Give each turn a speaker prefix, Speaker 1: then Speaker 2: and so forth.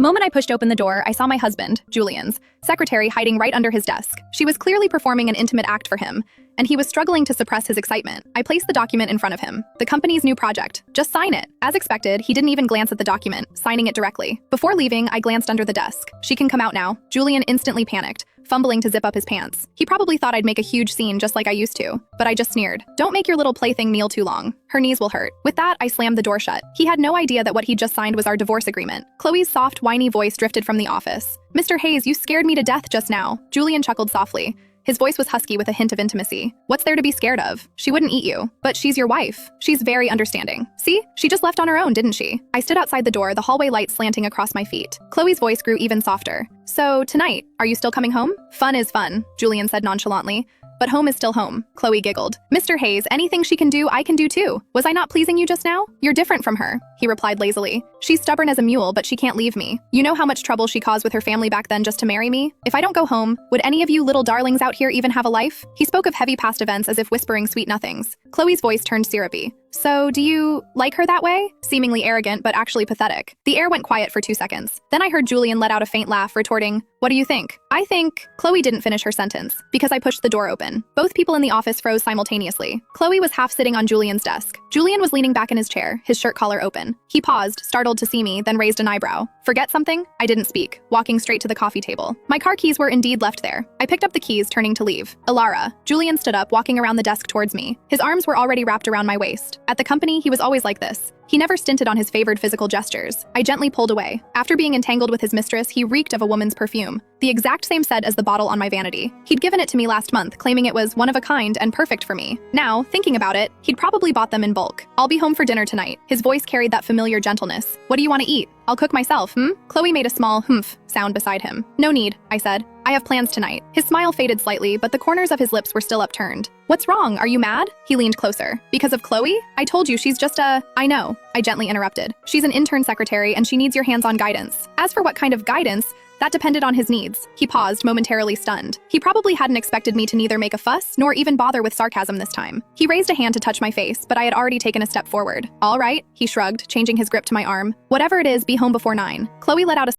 Speaker 1: The moment I pushed open the door, I saw my husband, Julian's secretary, hiding right under his desk. She was clearly performing an intimate act for him, and he was struggling to suppress his excitement. I placed the document in front of him. The company's new project. Just sign it. As expected, he didn't even glance at the document, signing it directly. Before leaving, I glanced under the desk. She can come out now. Julian instantly panicked, fumbling to zip up his pants. He probably thought I'd make a huge scene just like I used to, but I just sneered. Don't make your little plaything kneel too long. Her knees will hurt. With that, I slammed the door shut. He had no idea that what he'd just signed was our divorce agreement. Chloe's soft, whiny voice drifted from the office. Mr. Hayes, you scared me to death just now. Julian chuckled softly. His voice was husky with a hint of intimacy. What's there to be scared of? She wouldn't eat you. But she's your wife. She's very understanding. See? She just left on her own, didn't she? I stood outside the door, the hallway light slanting across my feet. Chloe's voice grew even softer. So, tonight, are you still coming home? Fun is fun, Julian said nonchalantly. But home is still home, Chloe giggled. Mr. Hayes, anything she can do, I can do too. Was I not pleasing you just now? You're different from her, he replied lazily. She's stubborn as a mule, but she can't leave me. You know how much trouble she caused with her family back then just to marry me? If I don't go home, would any of you little darlings out here even have a life? He spoke of heavy past events as if whispering sweet nothings. Chloe's voice turned syrupy. So, do you like her that way? Seemingly arrogant, but actually pathetic. The air went quiet for 2 seconds. Then I heard Julian let out a faint laugh, retorting, What do you think? I think... Chloe didn't finish her sentence, because I pushed the door open. Both people in the office froze simultaneously. Chloe was half sitting on Julian's desk. Julian was leaning back in his chair, his shirt collar open. He paused, startled to see me, then raised an eyebrow. Forget something? I didn't speak, walking straight to the coffee table. My car keys were indeed left there. I picked up the keys, turning to leave. Ilara. Julian stood up, walking around the desk towards me. His arms were already wrapped around my waist. At the company, he was always like this. He never stinted on his favored physical gestures. I gently pulled away. After being entangled with his mistress, he reeked of a woman's perfume. The exact same scent as the bottle on my vanity. He'd given it to me last month, claiming it was one of a kind and perfect for me. Now, thinking about it, he'd probably bought them in bulk. I'll be home for dinner tonight. His voice carried that familiar gentleness. What do you want to eat? I'll cook myself, Chloe made a small humph sound beside him. No need, I said. I have plans tonight. His smile faded slightly, but the corners of his lips were still upturned. What's wrong? Are you mad? He leaned closer. Because of Chloe? I told you she's just a... I know, I gently interrupted. She's an intern secretary and she needs your hands-on guidance. As for what kind of guidance, that depended on his needs. He paused, momentarily stunned. He probably hadn't expected me to neither make a fuss nor even bother with sarcasm this time. He raised a hand to touch my face, but I had already taken a step forward. All right, he shrugged, changing his grip to my arm. Whatever it is, be home before 9. Chloe let out a